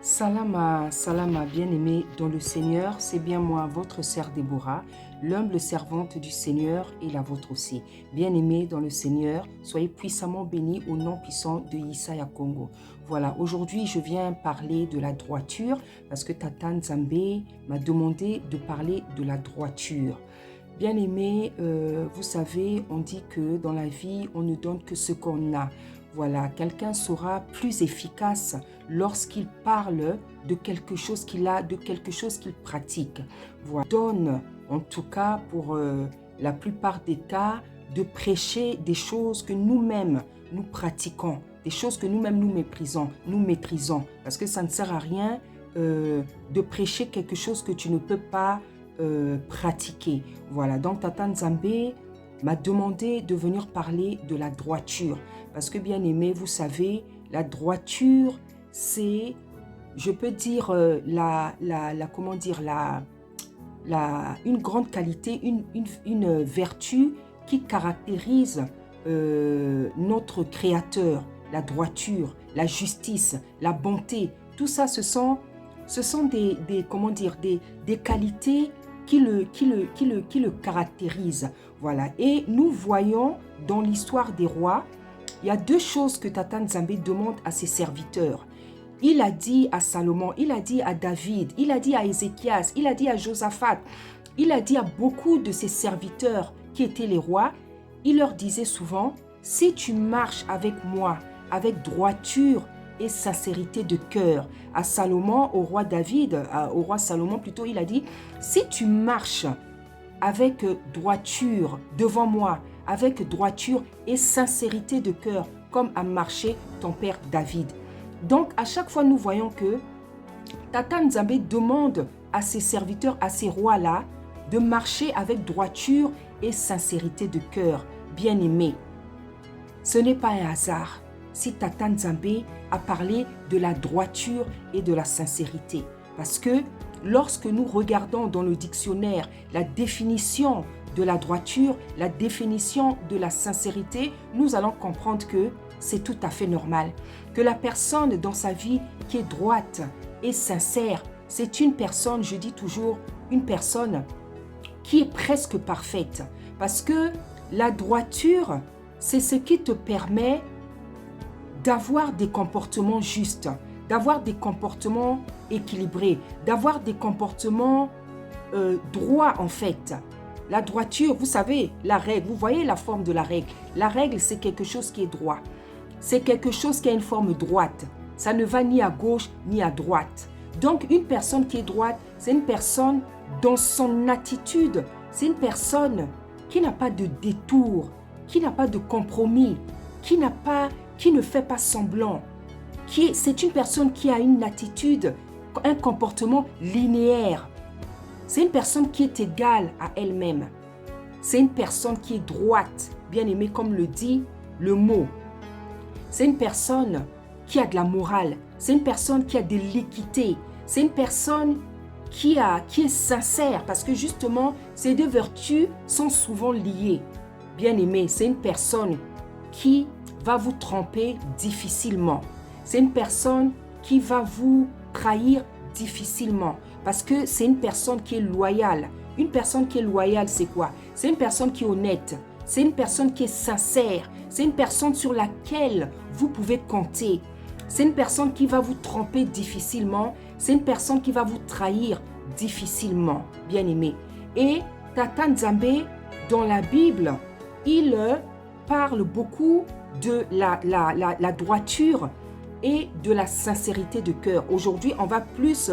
Salama, bien-aimé dans le Seigneur, c'est bien moi, votre sœur Déborah, l'humble servante du Seigneur et la vôtre aussi. Bien-aimé dans le Seigneur, soyez puissamment bénis au nom puissant de Yesaya Congo. Voilà, aujourd'hui je viens parler de la droiture parce que Tata Nzambe m'a demandé de parler de la droiture. Bien-aimé, vous savez, on dit que dans la vie, on ne donne que ce qu'on a. Voilà, quelqu'un sera plus efficace lorsqu'il parle de quelque chose qu'il a, de quelque chose qu'il pratique. Voilà. Donne, en tout cas, pour la plupart des cas, de prêcher des choses que nous-mêmes, nous pratiquons, des choses que nous-mêmes nous maîtrisons. Parce que ça ne sert à rien de prêcher quelque chose que tu ne peux pas pratiquer. Voilà, donc Tata Nzambe m'a demandé de venir parler de la droiture. Parce que bien aimé, vous savez, la droiture, c'est, je peux dire, une grande qualité, une vertu qui caractérise notre Créateur, la droiture, la justice, la bonté. Tout ça, ce sont des qualités qui le caractérisent. Voilà. Et nous voyons dans l'histoire des rois, il y a deux choses que Tata Nzambe demande à ses serviteurs. Il a dit à Salomon, il a dit à David, il a dit à Ézéchias, il a dit à Josaphat, il a dit à beaucoup de ses serviteurs qui étaient les rois, il leur disait souvent, si tu marches avec moi, avec droiture et sincérité de cœur. À Salomon, au roi David, au roi Salomon plutôt, il a dit, si tu marches avec droiture devant moi, avec droiture et sincérité de cœur, comme a marché ton père David. Donc, à chaque fois, nous voyons que Tata Nzambe demande à ses serviteurs, à ces rois-là, de marcher avec droiture et sincérité de cœur. Bien-aimé, ce n'est pas un hasard si Tata Nzambe a parlé de la droiture et de la sincérité. Parce que lorsque nous regardons dans le dictionnaire la définition de la droiture, la définition de la sincérité, nous allons comprendre que c'est tout à fait normal. Que la personne dans sa vie qui est droite et sincère, c'est une personne, je dis toujours, une personne qui est presque parfaite. Parce que la droiture, c'est ce qui te permet d'avoir des comportements justes, d'avoir des comportements équilibrés, d'avoir des comportements droits en fait. La droiture, vous savez, la règle, vous voyez la forme de la règle. La règle, c'est quelque chose qui est droit. C'est quelque chose qui a une forme droite. Ça ne va ni à gauche ni à droite. Donc, une personne qui est droite, c'est une personne dans son attitude. C'est une personne qui n'a pas de détour, qui n'a pas de compromis, qui ne fait pas semblant. C'est une personne qui a une attitude, un comportement linéaire. C'est une personne qui est égale à elle-même. C'est une personne qui est droite, bien aimée comme le dit le mot. C'est une personne qui a de la morale. C'est une personne qui a de l'équité. C'est une personne qui est sincère parce que justement, ces deux vertus sont souvent liées. Bien aimé, c'est une personne qui va vous tromper difficilement. C'est une personne qui va vous trahir difficilement parce que c'est une personne qui est loyale. Une personne qui est loyale, c'est quoi? C'est une personne qui est honnête. C'est une personne qui est sincère. C'est une personne sur laquelle vous pouvez compter. C'est une personne qui va vous tromper difficilement. C'est une personne qui va vous trahir difficilement, bien aimé. Et Tata Nzambe, dans la Bible, il parle beaucoup de la droiture et de la sincérité de cœur. Aujourd'hui, on va plus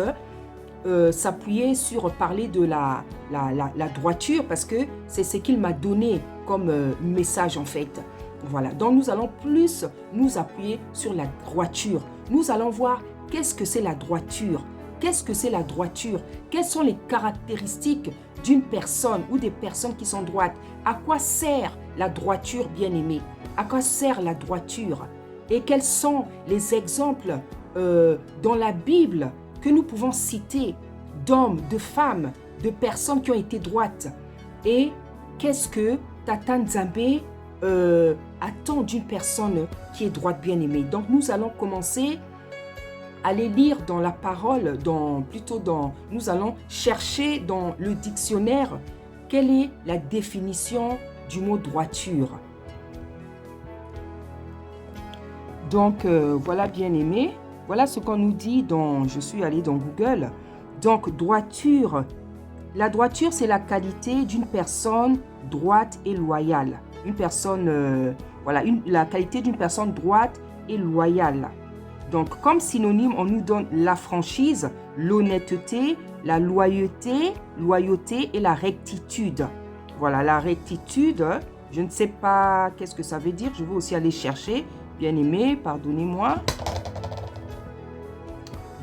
s'appuyer sur parler de la droiture parce que c'est ce qu'il m'a donné comme message en fait. Voilà, donc nous allons plus nous appuyer sur la droiture. Nous allons voir qu'est-ce que c'est la droiture. Qu'est-ce que c'est la droiture? Quelles sont les caractéristiques d'une personne ou des personnes qui sont droites? À quoi sert la droiture, bien-aimée? À quoi sert la droiture? Et quels sont les exemples dans la Bible que nous pouvons citer d'hommes, de femmes, de personnes qui ont été droites? Et qu'est-ce que Tata Nzambe attend d'une personne qui est droite, bien-aimée? Donc nous allons commencer aller lire dans la parole, nous allons chercher dans le dictionnaire quelle est la définition du mot droiture. Donc, voilà, bien-aimé, voilà ce qu'on nous dit je suis allée dans Google. Donc, droiture. La droiture, c'est la qualité d'une personne droite et loyale. Une personne, la qualité d'une personne droite et loyale. Donc, comme synonyme, on nous donne la franchise, l'honnêteté, la loyauté et la rectitude. Voilà, la rectitude, je ne sais pas qu'est-ce que ça veut dire. Je vais aussi aller chercher. Bien aimé, pardonnez-moi.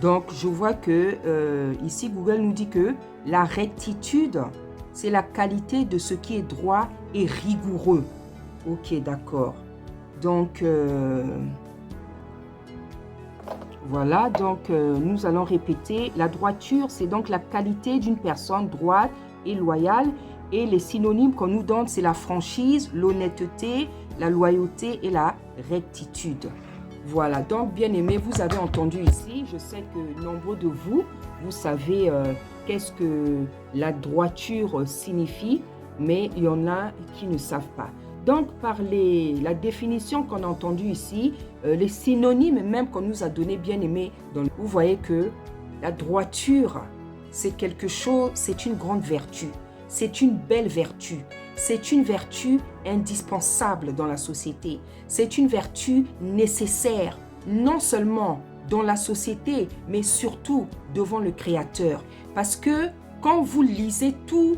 Donc, je vois que ici, Google nous dit que la rectitude, c'est la qualité de ce qui est droit et rigoureux. Ok, d'accord. Donc, voilà. Donc, nous allons répéter. La droiture, c'est donc la qualité d'une personne droite et loyale. Et les synonymes qu'on nous donne, c'est la franchise, l'honnêteté, la loyauté et la rectitude. Voilà, donc bien aimé, vous avez entendu ici, je sais que nombreux de vous, vous savez qu'est-ce que la droiture signifie, mais il y en a qui ne savent pas. Donc par la définition qu'on a entendue ici, les synonymes même qu'on nous a donné, bien aimé, vous voyez que la droiture, c'est quelque chose, c'est une grande vertu. C'est une belle vertu. C'est une vertu indispensable dans la société. C'est une vertu nécessaire, non seulement dans la société, mais surtout devant le Créateur. Parce que quand vous lisez tout,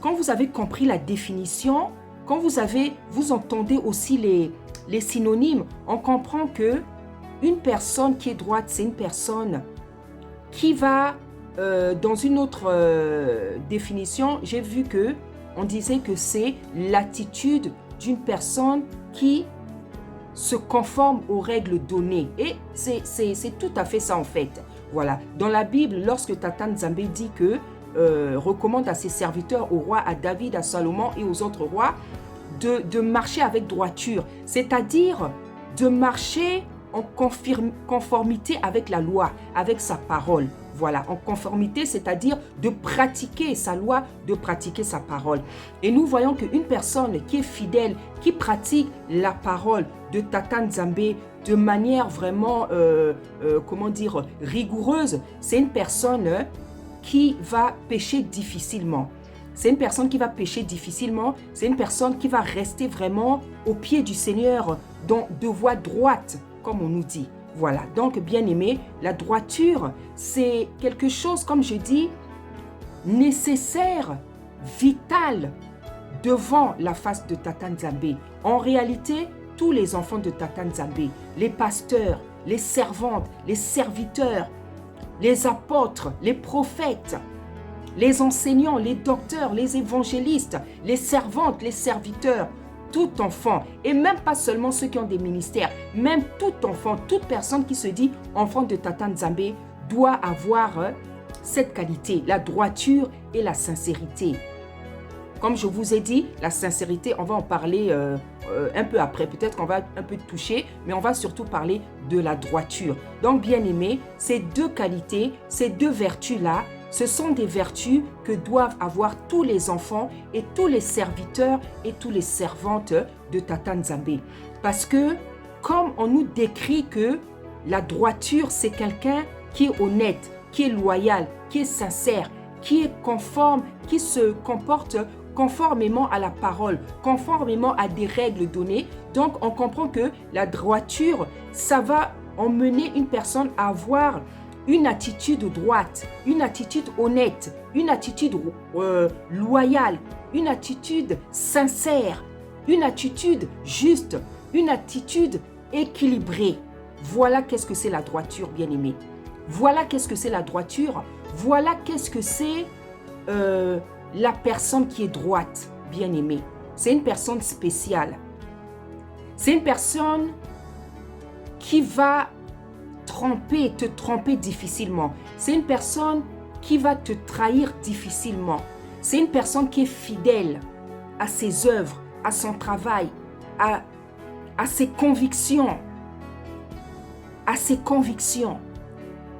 quand vous avez compris la définition, quand vous entendez aussi les synonymes, on comprend que une personne qui est droite, c'est une personne qui va... dans une autre définition, j'ai vu que on disait que c'est l'attitude d'une personne qui se conforme aux règles données. Et c'est tout à fait ça en fait. Voilà. Dans la Bible, lorsque Tata Nzambe dit que recommande à ses serviteurs, au roi, à David, à Salomon et aux autres rois, de marcher avec droiture, c'est-à-dire de marcher en conformité avec la loi, avec sa parole. Voilà, en conformité, c'est-à-dire de pratiquer sa loi, de pratiquer sa parole. Et nous voyons qu'une personne qui est fidèle, qui pratique la parole de Tata Nzambe de manière vraiment, rigoureuse, c'est une personne qui va pécher difficilement. C'est une personne qui va pécher difficilement, c'est une personne qui va rester vraiment au pied du Seigneur, de voie droite, comme on nous dit. Voilà, donc bien aimé, la droiture, c'est quelque chose, comme je dis, nécessaire, vital, devant la face de Tata Nzambe. En réalité, tous les enfants de Tata Nzambe, les pasteurs, les servantes, les serviteurs, les apôtres, les prophètes, les enseignants, les docteurs, les évangélistes, les servantes, les serviteurs, tout enfant, et même pas seulement ceux qui ont des ministères, même tout enfant, toute personne qui se dit enfant de Tata Nzambe doit avoir cette qualité, la droiture et la sincérité. Comme je vous ai dit, la sincérité, on va en parler un peu après. Peut-être qu'on va un peu toucher, mais on va surtout parler de la droiture. Donc, bien aimé, ces deux qualités, ces deux vertus-là, ce sont des vertus que doivent avoir tous les enfants et tous les serviteurs et toutes les servantes de Tata Nzambe. Parce que, comme on nous décrit que la droiture, c'est quelqu'un qui est honnête, qui est loyal, qui est sincère, qui est conforme, qui se comporte conformément à la parole, conformément à des règles données. Donc, on comprend que la droiture, ça va emmener une personne à avoir une attitude droite, une attitude honnête, une attitude loyale, une attitude sincère, une attitude juste, une attitude équilibrée. Voilà qu'est-ce que c'est la droiture, bien-aimé. Voilà qu'est-ce que c'est la droiture. Voilà qu'est-ce que c'est la personne qui est droite, bien-aimé. C'est une personne spéciale. C'est une personne qui va te tromper difficilement. C'est une personne qui va te trahir difficilement. C'est une personne qui est fidèle à ses œuvres, à son travail, à ses convictions. À ses convictions.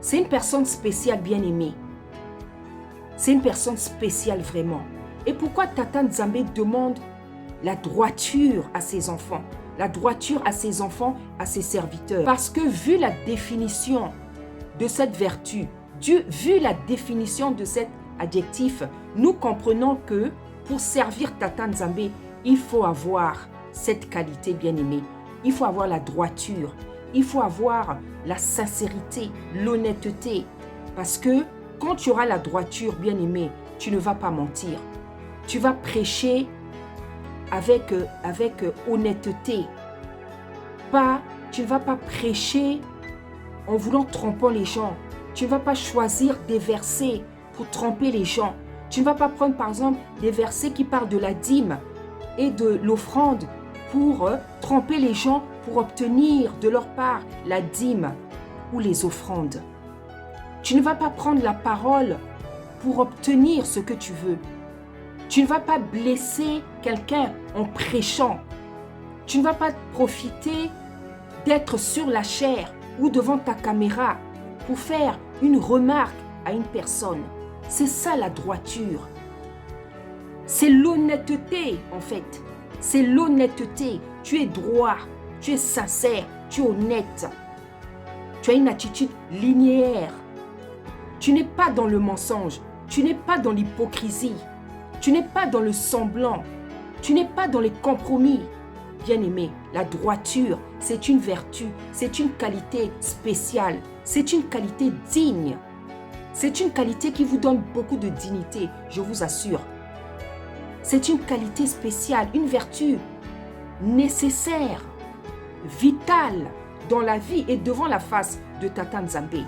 C'est une personne spéciale, bien-aimée. C'est une personne spéciale vraiment. Et pourquoi Tata Nzambe demande la droiture à ses enfants? La droiture à ses enfants, à ses serviteurs. Parce que vu la définition de cette vertu, vu la définition de cet adjectif, nous comprenons que pour servir Tata Nzambe, il faut avoir cette qualité, bien-aimée. Il faut avoir la droiture. Il faut avoir la sincérité, l'honnêteté. Parce que quand tu auras la droiture, bien-aimé, tu ne vas pas mentir. Tu vas prêcher avec honnêteté. Tu ne vas pas prêcher en voulant tromper les gens. Tu ne vas pas choisir des versets pour tromper les gens. Tu ne vas pas prendre par exemple des versets qui parlent de la dîme et de l'offrande pour tromper les gens pour obtenir de leur part la dîme ou les offrandes. Tu ne vas pas prendre la parole pour obtenir ce que tu veux. Tu ne vas pas blesser quelqu'un en prêchant. Tu ne vas pas profiter d'être sur la chair ou devant ta caméra pour faire une remarque à une personne. C'est ça la droiture. C'est l'honnêteté en fait. C'est l'honnêteté. Tu es droit, tu es sincère, tu es honnête. Tu as une attitude linéaire. Tu n'es pas dans le mensonge. Tu n'es pas dans l'hypocrisie. Tu n'es pas dans le semblant. Tu n'es pas dans les compromis. Bien-aimé, la droiture, c'est une vertu, c'est une qualité spéciale, c'est une qualité digne. C'est une qualité qui vous donne beaucoup de dignité, je vous assure. C'est une qualité spéciale, une vertu nécessaire, vitale dans la vie et devant la face de Tata Nzambe.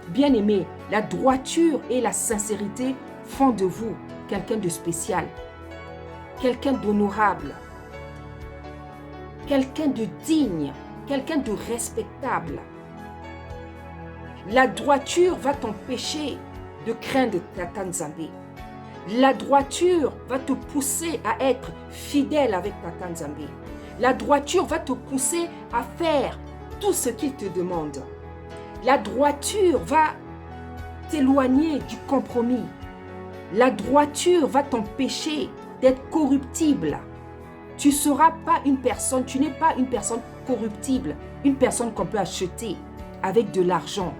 Bien-aimé, la droiture et la sincérité font de vous quelqu'un de spécial, quelqu'un d'honorable, quelqu'un de digne, quelqu'un de respectable. La droiture va t'empêcher de craindre Tata Nzambe. La droiture va te pousser à être fidèle avec Tata Nzambe. La droiture va te pousser à faire tout ce qu'il te demande. La droiture va t'éloigner du compromis. La droiture va t'empêcher d'être corruptible. Tu ne seras pas une personne, tu n'es pas une personne corruptible, une personne qu'on peut acheter avec de l'argent,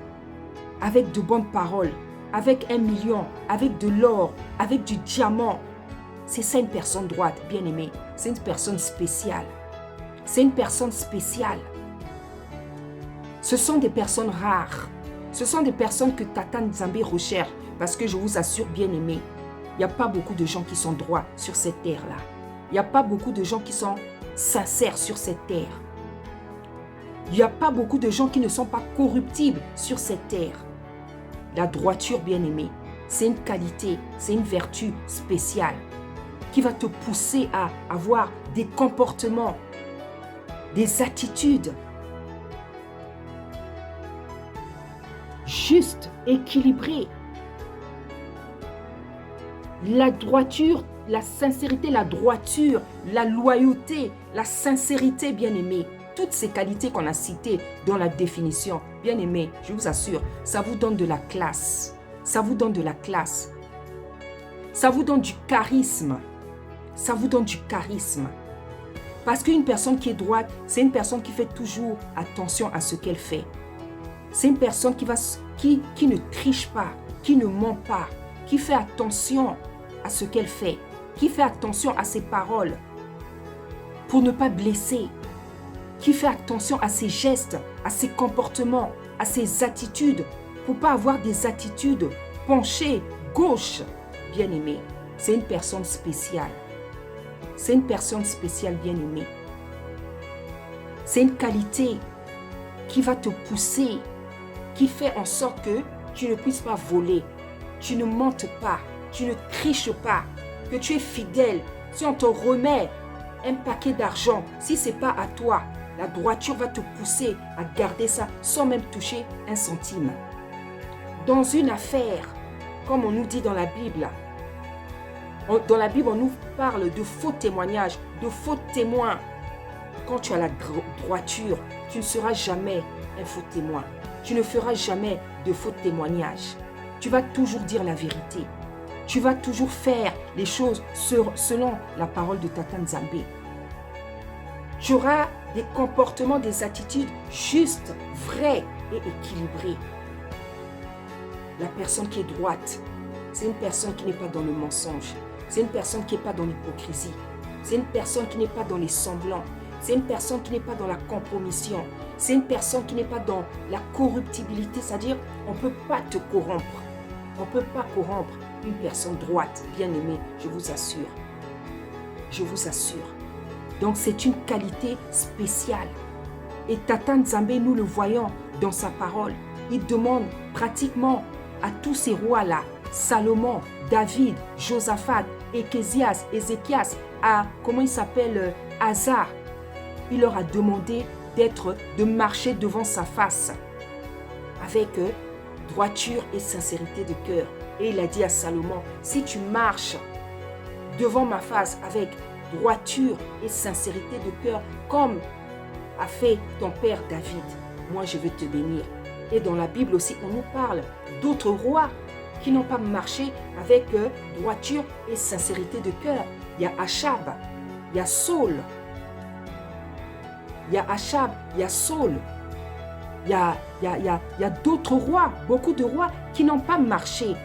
avec de bonnes paroles, avec 1 million, avec de l'or, avec du diamant. C'est ça une personne droite, bien-aimée. C'est une personne spéciale. C'est une personne spéciale. Ce sont des personnes rares. Ce sont des personnes que Tata Nzambe recherche. Parce que je vous assure, bien-aimés, il n'y a pas beaucoup de gens qui sont droits sur cette terre-là. Il n'y a pas beaucoup de gens qui sont sincères sur cette terre. Il n'y a pas beaucoup de gens qui ne sont pas corruptibles sur cette terre. La droiture, bien-aimée, c'est une qualité, c'est une vertu spéciale qui va te pousser à avoir des comportements, des attitudes justes, équilibrées. La droiture, la sincérité, la droiture, la loyauté, la sincérité, bien-aimée. Toutes ces qualités qu'on a citées dans la définition, bien-aimé, je vous assure, ça vous donne de la classe. Ça vous donne de la classe. Ça vous donne du charisme. Ça vous donne du charisme. Parce qu'une personne qui est droite, c'est une personne qui fait toujours attention à ce qu'elle fait. C'est une personne qui ne triche pas, qui ne ment pas, qui fait attention à ce qu'elle fait, qui fait attention à ses paroles pour ne pas blesser, qui fait attention à ses gestes, à ses comportements, à ses attitudes, pour ne pas avoir des attitudes penchées, gauche. Bien-aimé, c'est une personne spéciale. C'est une personne spéciale, bien-aimée. C'est une qualité qui va te pousser, qui fait en sorte que tu ne puisses pas voler, tu ne mentes pas, tu ne triches pas, que tu es fidèle. Si on te remet un paquet d'argent, si ce n'est pas à toi, la droiture va te pousser à garder ça sans même toucher 1 centime. Dans une affaire, comme on nous dit dans la Bible, on nous parle de faux témoignages, de faux témoins. Quand tu as la droiture, tu ne seras jamais un faux témoin. Tu ne feras jamais de faux témoignages. Tu vas toujours dire la vérité. Tu vas toujours faire les choses selon la parole de Tata Nzambe. Tu auras des comportements, des attitudes justes, vraies et équilibrées. La personne qui est droite, c'est une personne qui n'est pas dans le mensonge. C'est une personne qui n'est pas dans l'hypocrisie. C'est une personne qui n'est pas dans les semblants. C'est une personne qui n'est pas dans la compromission. C'est une personne qui n'est pas dans la corruptibilité, c'est-à-dire on ne peut pas te corrompre. On ne peut pas corrompre une personne droite, bien aimée, je vous assure. Je vous assure. Donc c'est une qualité spéciale. Et Tata Nzambe, nous le voyons dans sa parole. Il demande pratiquement à tous ces rois-là, Salomon, David, Josaphat, Échésias, Ézéchias, à, comment il s'appelle, Asa. Il leur a demandé de marcher devant sa face avec droiture et sincérité de cœur. Et il a dit à Salomon, si tu marches devant ma face avec droiture et sincérité de cœur, comme a fait ton père David, moi je vais te bénir. Et dans la Bible aussi, on nous parle d'autres rois qui n'ont pas marché avec droiture et sincérité de cœur. Il y a Achab, il y a Saul. Il y a Achab, il y a Saul. Il y a d'autres rois, beaucoup de rois qui n'ont pas marché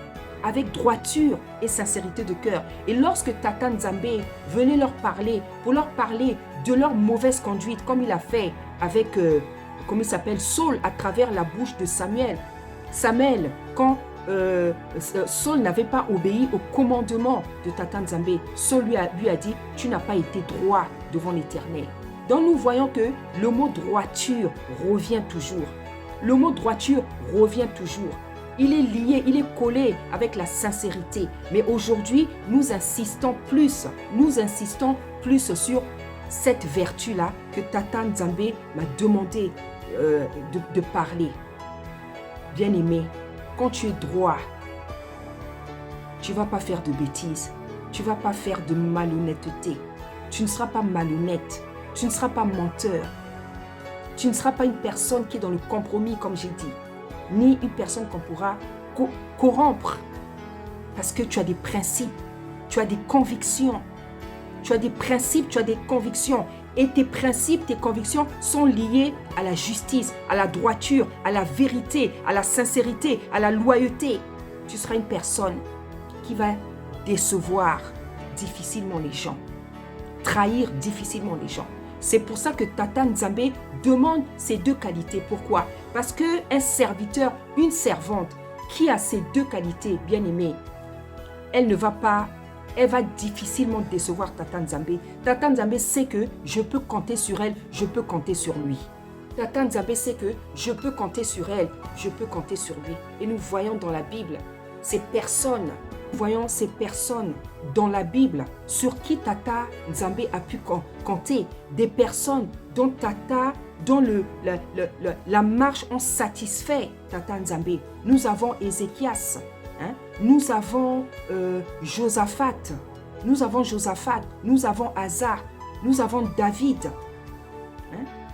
avec droiture et sincérité de cœur. Et lorsque Tata Nzambe venait leur parler, pour leur parler de leur mauvaise conduite, comme il a fait avec, comment il s'appelle, Saul, à travers la bouche de Samuel. Samuel, quand Saul n'avait pas obéi au commandement de Tata Nzambe, Saul lui a dit, tu n'as pas été droit devant l'Éternel. Donc nous voyons que le mot droiture revient toujours. Le mot droiture revient toujours. Il est lié, il est collé avec la sincérité. Mais aujourd'hui, nous insistons plus sur cette vertu-là que Tata Nzambe m'a demandé de parler. Bien-aimé, quand tu es droit, tu ne vas pas faire de bêtises. Tu ne vas pas faire de malhonnêteté. Tu ne seras pas malhonnête. Tu ne seras pas menteur. Tu ne seras pas une personne qui est dans le compromis, comme j'ai dit. Ni une personne qu'on pourra corrompre. Parce que tu as des principes. Tu as des convictions. Tu as des principes, tu as des convictions. Et tes principes, tes convictions sont liés à la justice, à la droiture, à la vérité, à la sincérité, à la loyauté. Tu seras une personne qui va décevoir difficilement les gens. Trahir difficilement les gens. C'est pour ça que Tata Nzambe demande ces deux qualités. Pourquoi? Parce qu'un serviteur, une servante qui a ces deux qualités, bien aimée, elle va difficilement décevoir Tata Nzambe. Tata Nzambe sait que je peux compter sur elle, je peux compter sur lui. Tata Nzambe sait que je peux compter sur elle, je peux compter sur lui. Et nous voyons dans la Bible ces personnes. Voyons ces personnes dans la Bible sur qui Tata Nzambe a pu compter. Des personnes dont la marche ont satisfait Tata Nzambe. Nous avons Ézéchias, nous avons Josaphat, nous avons Asa, nous avons David.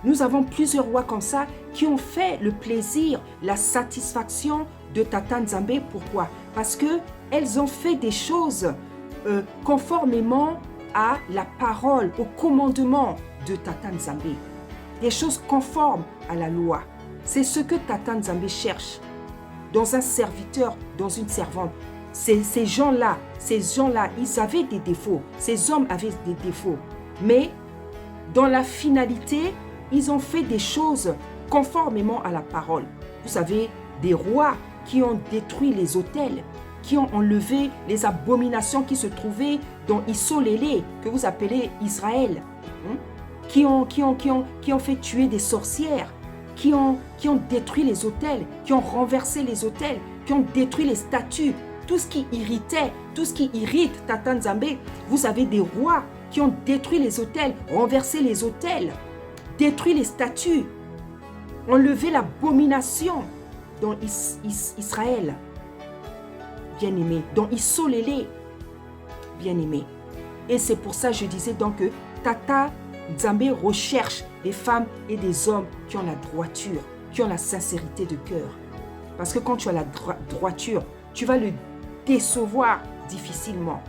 Nous avons plusieurs rois comme ça qui ont fait le plaisir, la satisfaction de Tata Nzambe. Pourquoi? Parce qu'elles ont fait des choses conformément à la parole, au commandement de Tata Nzambe. Des choses conformes à la loi. C'est ce que Tata Nzambe cherche dans un serviteur, dans une servante. Ces gens-là, ils avaient des défauts. Ces hommes avaient des défauts. Mais dans la finalité, ils ont fait des choses conformément à la parole. Vous savez, des rois qui ont détruit les autels, qui ont enlevé les abominations qui se trouvaient dans Isolélé, que vous appelez Israël, qui ont fait tuer des sorcières, qui ont détruit les autels, qui ont renversé les autels, qui ont détruit les statues, tout ce qui irritait, tout ce qui irrite Tata Nzambe. Vous avez des rois qui ont détruit les autels, renversé les autels, détruit les statues, enlevé l'abomination dans Israël, bien-aimé, dans Isolélé, bien-aimé. Et c'est pour ça que je disais donc que Tata Nzambe recherche des femmes et des hommes qui ont la droiture, qui ont la sincérité de cœur. Parce que quand tu as la droiture, tu vas le décevoir difficilement.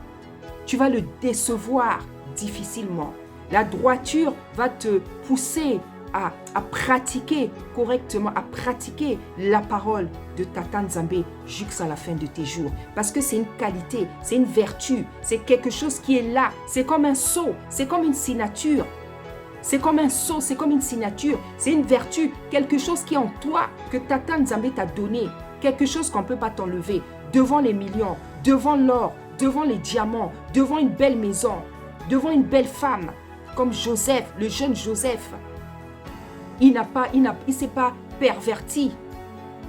Tu vas le décevoir difficilement. La droiture va te pousser à pratiquer correctement, à pratiquer la parole de Tata Nzambe jusqu'à la fin de tes jours. Parce que c'est une qualité, c'est une vertu, c'est quelque chose qui est là. C'est comme un sceau, c'est comme une signature. C'est comme un sceau, c'est comme une signature. C'est une vertu, quelque chose qui est en toi, que Tata Nzambe t'a donné. Quelque chose qu'on ne peut pas t'enlever. Devant les millions, devant l'or, devant les diamants, devant une belle maison, devant une belle femme, comme Joseph, le jeune Joseph. Il ne s'est pas perverti.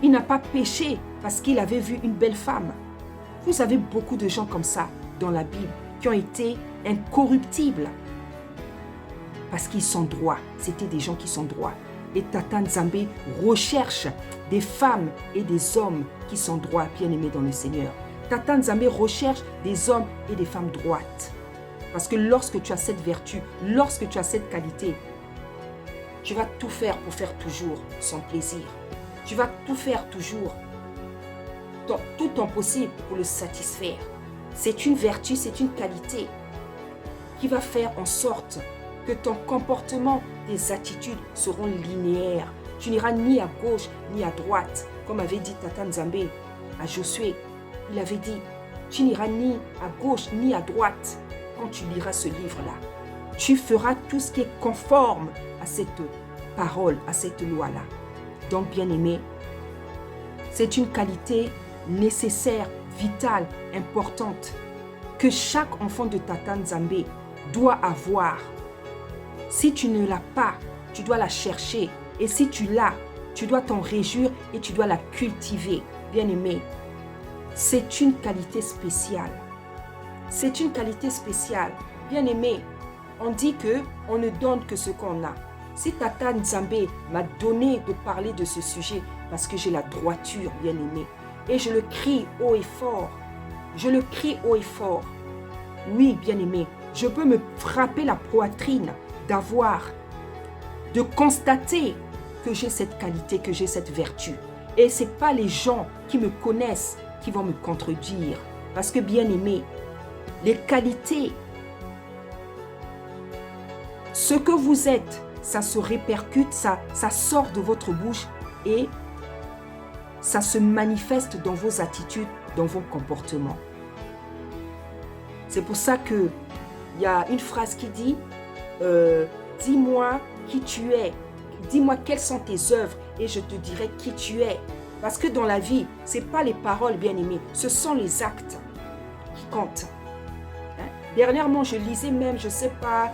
Il n'a pas péché parce qu'il avait vu une belle femme. Vous avez beaucoup de gens comme ça dans la Bible qui ont été incorruptibles parce qu'ils sont droits. C'était des gens qui sont droits. Et Tata Nzambe recherche des femmes et des hommes qui sont droits, bien-aimés dans le Seigneur. Tata Nzambe recherche des hommes et des femmes droites. Parce que lorsque tu as cette vertu, lorsque tu as cette qualité, tu vas tout faire pour faire toujours son plaisir. Tu vas tout faire toujours, tout ton possible pour le satisfaire. C'est une vertu, c'est une qualité qui va faire en sorte que ton comportement, tes attitudes seront linéaires. Tu n'iras ni à gauche ni à droite, comme avait dit Tata Nzambe à Josué. Il avait dit, tu n'iras ni à gauche ni à droite quand tu liras ce livre-là. Tu feras tout ce qui est conforme à cette parole, à cette loi-là. Donc, bien-aimé, c'est une qualité nécessaire, vitale, importante, que chaque enfant de Tata Nzambe doit avoir. Si tu ne l'as pas, tu dois la chercher. Et si tu l'as, tu dois t'en réjouir et tu dois la cultiver. Bien-aimé, c'est une qualité spéciale. C'est une qualité spéciale. Bien-aimé, on dit qu'on ne donne que ce qu'on a. Si Tata Nzambe m'a donné de parler de ce sujet, parce que j'ai la droiture, bien-aimé, et je le crie haut et fort. Je le crie haut et fort. Oui, bien-aimé, je peux me frapper la poitrine de constater que j'ai cette qualité, que j'ai cette vertu. Et ce n'est pas les gens qui me connaissent qui vont me contredire. Parce que, bien-aimé, les qualités, ce que vous êtes, ça se répercute, ça sort de votre bouche et ça se manifeste dans vos attitudes, dans vos comportements. C'est pour ça qu'il y a une phrase qui dit dis-moi qui tu es, dis-moi quelles sont tes œuvres et je te dirai qui tu es. Parce que dans la vie, ce n'est pas les paroles, bien-aimés, ce sont les actes qui comptent. Dernièrement, je lisais même, je ne sais pas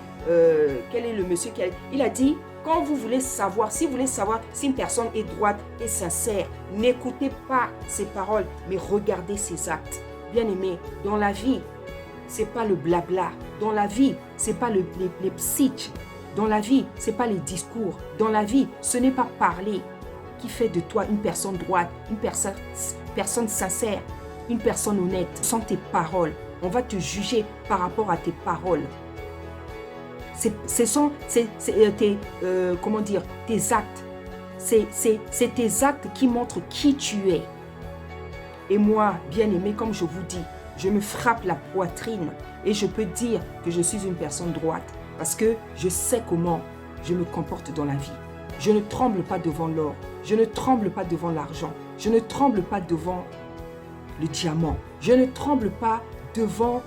quel est le monsieur il a dit, quand vous voulez savoir, si vous voulez savoir si une personne est droite et sincère, n'écoutez pas ses paroles, mais regardez ses actes. Bien-aimé, dans la vie, ce n'est pas le blabla. Dans la vie, ce n'est pas les psyches. Dans la vie, ce n'est pas les discours. Dans la vie, ce n'est pas parler qui fait de toi une personne droite, une personne sincère, une personne honnête. Ce sont tes paroles. On va te juger par rapport à tes paroles. Ce sont tes actes. C'est tes actes qui montrent qui tu es. Et moi, bien-aimé, comme je vous dis, je me frappe la poitrine et je peux dire que je suis une personne droite parce que je sais comment je me comporte dans la vie. Je ne tremble pas devant l'or, je ne tremble pas devant l'argent, je ne tremble pas devant le diamant, je ne tremble pas devant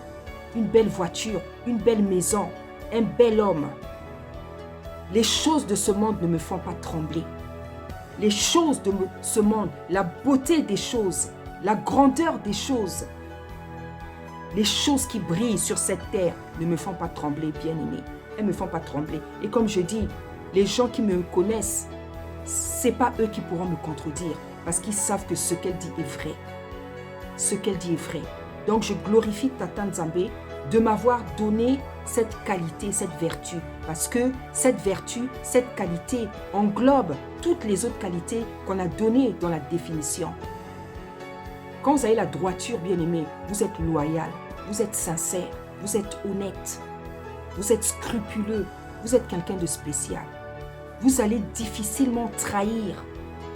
une belle voiture, une belle maison, un bel homme. Les choses de ce monde ne me font pas trembler. Les choses de ce monde, la beauté des choses, la grandeur des choses, les choses qui brillent sur cette terre ne me font pas trembler, bien-aimé. Elles ne me font pas trembler. Et comme je dis, les gens qui me connaissent, ce n'est pas eux qui pourront me contredire parce qu'ils savent que ce qu'elle dit est vrai. Ce qu'elle dit est vrai. Donc je glorifie Tata Nzambe de m'avoir donné cette qualité, cette vertu. Parce que cette vertu, cette qualité englobe toutes les autres qualités qu'on a données dans la définition. Quand vous avez la droiture, bien-aimé, vous êtes loyal, vous êtes sincère, vous êtes honnête, vous êtes scrupuleux, vous êtes quelqu'un de spécial. Vous allez difficilement trahir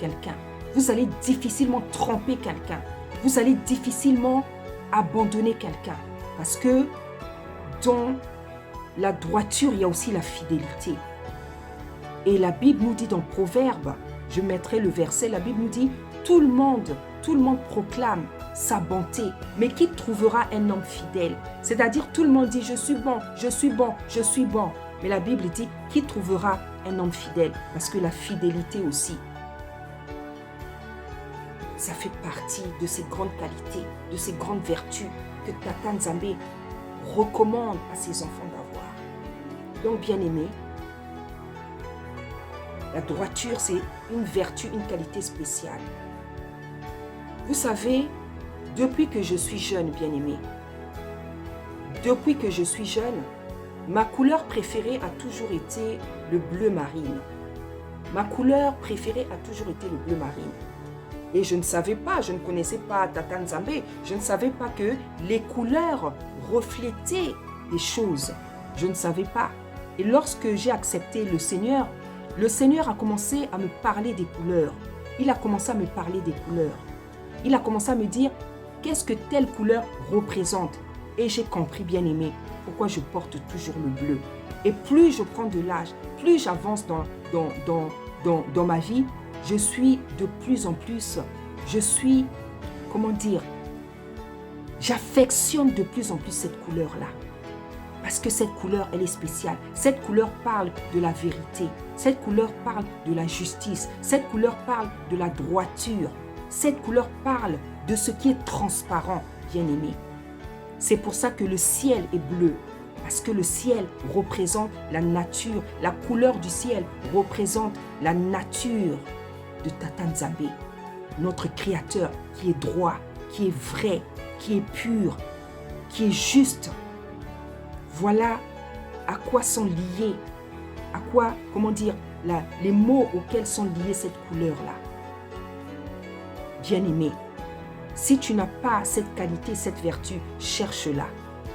quelqu'un. Vous allez difficilement tromper quelqu'un. Vous allez difficilement abandonner quelqu'un. Parce que dans la droiture, il y a aussi la fidélité. Et la Bible nous dit dans Proverbes, je mettrai le verset, la Bible nous dit, tout le monde proclame sa bonté, mais qui trouvera un homme fidèle? C'est-à-dire tout le monde dit, je suis bon, je suis bon, je suis bon. Mais la Bible dit, qui trouvera un homme fidèle? Parce que la fidélité aussi, ça fait partie de ces grandes qualités, de ces grandes vertus que Tata Nzambe recommande à ses enfants d'avoir. Donc, bien-aimés, la droiture, c'est une vertu, une qualité spéciale. Vous savez, depuis que je suis jeune, bien-aimé, depuis que je suis jeune, ma couleur préférée a toujours été le bleu marine. Ma couleur préférée a toujours été le bleu marine. Et je ne savais pas, je ne connaissais pas Tata Nzambe, je ne savais pas que les couleurs reflétaient des choses. Je ne savais pas. Et lorsque j'ai accepté le Seigneur a commencé à me parler des couleurs. Il a commencé à me parler des couleurs. Il a commencé à me dire, qu'est-ce que telle couleur représente? Et j'ai compris, bien aimé, pourquoi je porte toujours le bleu. Et plus je prends de l'âge, plus j'avance dans ma vie, je suis de plus en plus, j'affectionne de plus en plus cette couleur-là. Parce que cette couleur, elle est spéciale. Cette couleur parle de la vérité. Cette couleur parle de la justice. Cette couleur parle de la droiture. Cette couleur parle de ce qui est transparent, bien-aimé. C'est pour ça que le ciel est bleu. Parce que le ciel représente la nature. La couleur du ciel représente la nature de Tata Nzambe, notre Créateur qui est droit, qui est vrai, qui est pur, qui est juste. Voilà à quoi sont liés, les mots auxquels sont liés cette couleur-là. Bien-aimé, si tu n'as pas cette qualité, cette vertu, cherche-la.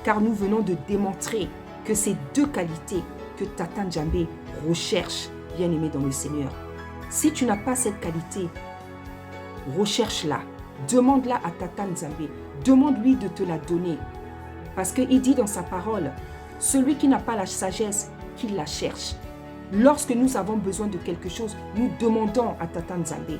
Car nous venons de démontrer que ces deux qualités que Tata Nzambe recherche, bien-aimé dans le Seigneur. Si tu n'as pas cette qualité, recherche-la. Demande-la à Tata Nzambe. Demande-lui de te la donner. Parce qu'il dit dans sa parole, celui qui n'a pas la sagesse, qu'il la cherche. Lorsque nous avons besoin de quelque chose, nous demandons à Tata Nzambe.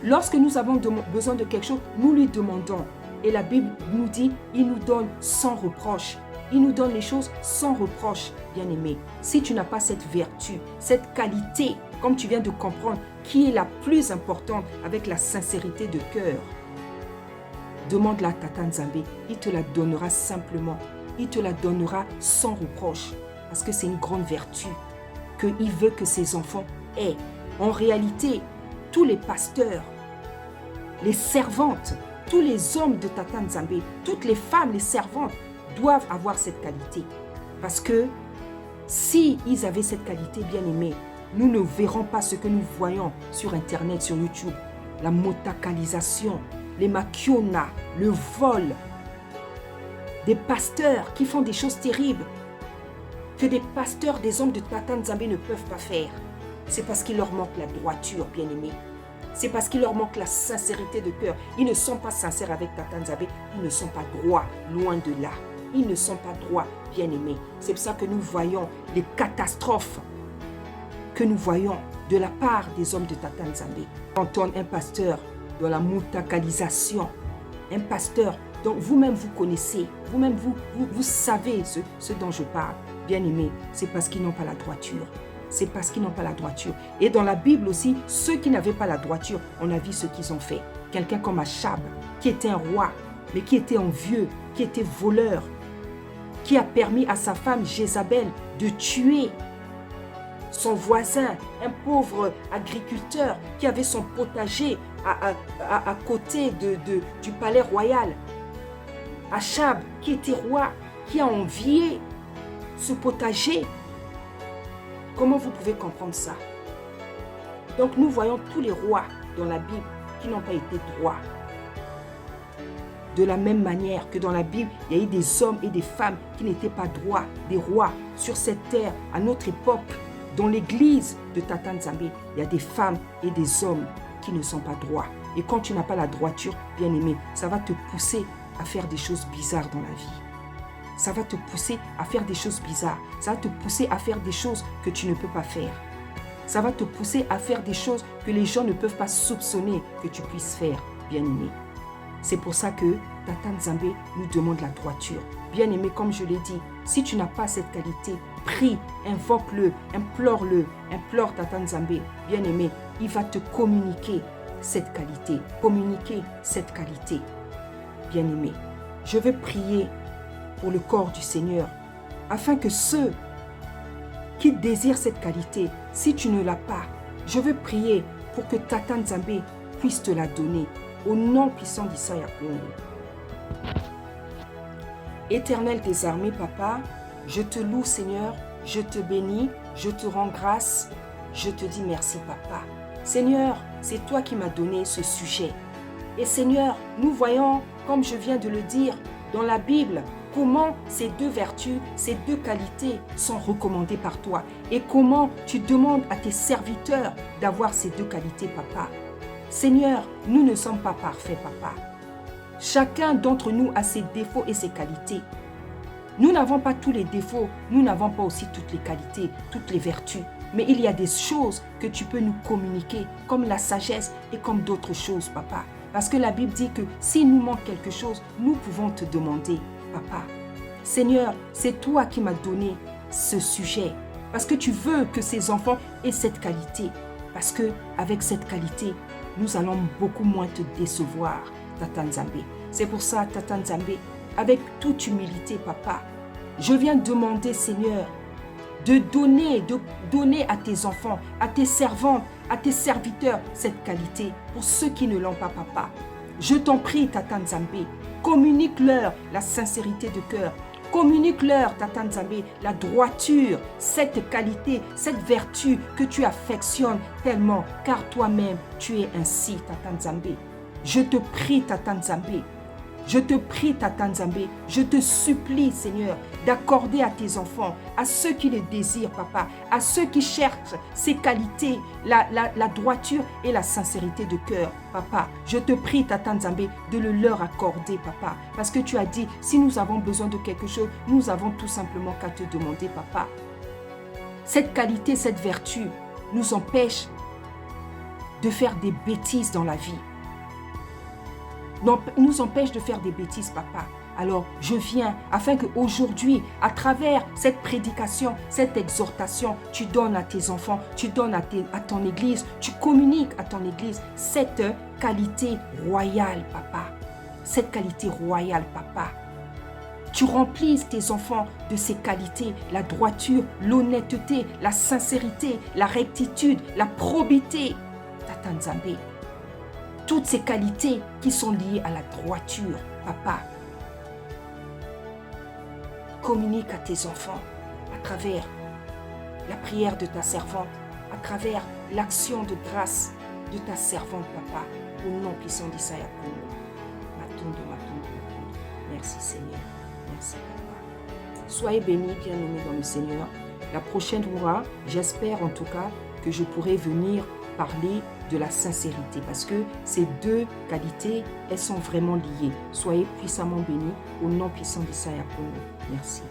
Lorsque nous avons besoin de quelque chose, nous lui demandons. Et la Bible nous dit, il nous donne sans reproche. Il nous donne les choses sans reproche, bien-aimé. Si tu n'as pas cette vertu, cette qualité, comme tu viens de comprendre, qui est la plus importante avec la sincérité de cœur, demande-la à Tata Nzambe. Il te la donnera simplement. Il te la donnera sans reproche. Parce que c'est une grande vertu qu'il veut que ses enfants aient. En réalité, tous les pasteurs, les servantes, tous les hommes de Tata Nzambe, toutes les femmes, les servantes, doivent avoir cette qualité. Parce que si ils avaient cette qualité, bien aimée, nous ne verrons pas ce que nous voyons sur Internet, sur YouTube. La motakalisation, les makiona, le vol. Des pasteurs qui font des choses terribles que des pasteurs, des hommes de Tata Nzambe ne peuvent pas faire. C'est parce qu'il leur manque la droiture, bien aimée. C'est parce qu'il leur manque la sincérité de cœur. Ils ne sont pas sincères avec Tata Nzambe. Ils ne sont pas droits, loin de là. Ils ne sont pas droits, bien aimés. C'est pour ça que nous voyons les catastrophes que nous voyons de la part des hommes de Tata Nzambe. Entendre un pasteur dans la motakalisation, un pasteur dont vous-même vous connaissez, vous-même vous savez ce dont je parle. Bien aimés, c'est parce qu'ils n'ont pas la droiture. C'est parce qu'ils n'ont pas la droiture. Et dans la Bible aussi, ceux qui n'avaient pas la droiture, on a vu ce qu'ils ont fait. Quelqu'un comme Achab, qui était un roi, mais qui était envieux, qui était voleur, qui a permis à sa femme Jézabel de tuer son voisin, un pauvre agriculteur qui avait son potager à côté du palais royal. Achab, qui était roi, qui a envié ce potager. Comment vous pouvez comprendre ça? Donc nous voyons tous les rois dans la Bible qui n'ont pas été droits. De la même manière que dans la Bible, il y a eu des hommes et des femmes qui n'étaient pas droits, des rois sur cette terre à notre époque dans l'église de Tata Nzambe, il y a des femmes et des hommes qui ne sont pas droits. Et quand tu n'as pas la droiture, bien-aimé, ça va te pousser à faire des choses bizarres dans la vie. Ça va te pousser à faire des choses bizarres. Ça va te pousser à faire des choses que tu ne peux pas faire. Ça va te pousser à faire des choses que les gens ne peuvent pas soupçonner que tu puisses faire, bien-aimé. C'est pour ça que Tata Nzambe nous demande la droiture. Bien-aimé, comme je l'ai dit, si tu n'as pas cette qualité, prie, invoque-le, implore Tata Nzambe. Bien-aimé, il va te communiquer cette qualité. Communiquer cette qualité. Bien-aimé, je veux prier pour le corps du Seigneur, afin que ceux qui désirent cette qualité, si tu ne l'as pas, je veux prier pour que Tata Nzambe puisse te la donner, au nom puissant d'Issaïa Congo. Éternel des armées, Papa, je te loue, Seigneur, je te bénis, je te rends grâce, je te dis merci, Papa. Seigneur, c'est toi qui m'as donné ce sujet. Et Seigneur, nous voyons, comme je viens de le dire, dans la Bible, comment ces deux vertus, ces deux qualités sont recommandées par toi et comment tu demandes à tes serviteurs d'avoir ces deux qualités, Papa. Seigneur, nous ne sommes pas parfaits, Papa. Chacun d'entre nous a ses défauts et ses qualités. Nous n'avons pas tous les défauts, nous n'avons pas aussi toutes les qualités, toutes les vertus. Mais il y a des choses que tu peux nous communiquer, comme la sagesse et comme d'autres choses, Papa. Parce que la Bible dit que s'il nous manque quelque chose, nous pouvons te demander, Papa. Seigneur, c'est toi qui m'as donné ce sujet. Parce que tu veux que ces enfants aient cette qualité. Parce qu'avec cette qualité, nous allons beaucoup moins te décevoir, Tata Nzambe. C'est pour ça, Tata Nzambe, avec toute humilité, Papa, je viens demander, Seigneur, de donner à tes enfants, à tes servantes, à tes serviteurs cette qualité pour ceux qui ne l'ont pas, Papa. Je t'en prie, Tata Nzambe, communique-leur la sincérité de cœur. Communique-leur, Tata Nzambe, la droiture, cette qualité, cette vertu que tu affectionnes tellement, car toi-même, tu es ainsi, Tata Nzambe. Je te prie, Tata Nzambe. Je te prie, Tata Nzambe, je te supplie, Seigneur, d'accorder à tes enfants, à ceux qui les désirent, Papa, à ceux qui cherchent ces qualités, la droiture et la sincérité de cœur, Papa. Je te prie, Tata Nzambe, de le leur accorder, Papa, parce que tu as dit, si nous avons besoin de quelque chose, nous avons tout simplement qu'à te demander, Papa. Cette qualité, cette vertu nous empêche de faire des bêtises dans la vie. Nous empêche de faire des bêtises, Papa. Alors, je viens afin qu'aujourd'hui, à travers cette prédication, cette exhortation, tu donnes à tes enfants, tu donnes à ton église, tu communiques à ton église cette qualité royale, Papa. Cette qualité royale, Papa. Tu remplisses tes enfants de ces qualités, la droiture, l'honnêteté, la sincérité, la rectitude, la probité. Tata Nzambe. Toutes ces qualités qui sont liées à la droiture, Papa. Communique à tes enfants à travers la prière de ta servante, à travers l'action de grâce de ta servante, Papa, au nom puissant d'Issaïa Congo. Merci Seigneur, merci Papa. Soyez bénis, bien-aimés dans le Seigneur. La prochaine fois, j'espère en tout cas que je pourrai venir parler de la sincérité parce que ces deux qualités, elles sont vraiment liées. Soyez puissamment bénis au nom puissant d'Issaïa Congo. Merci.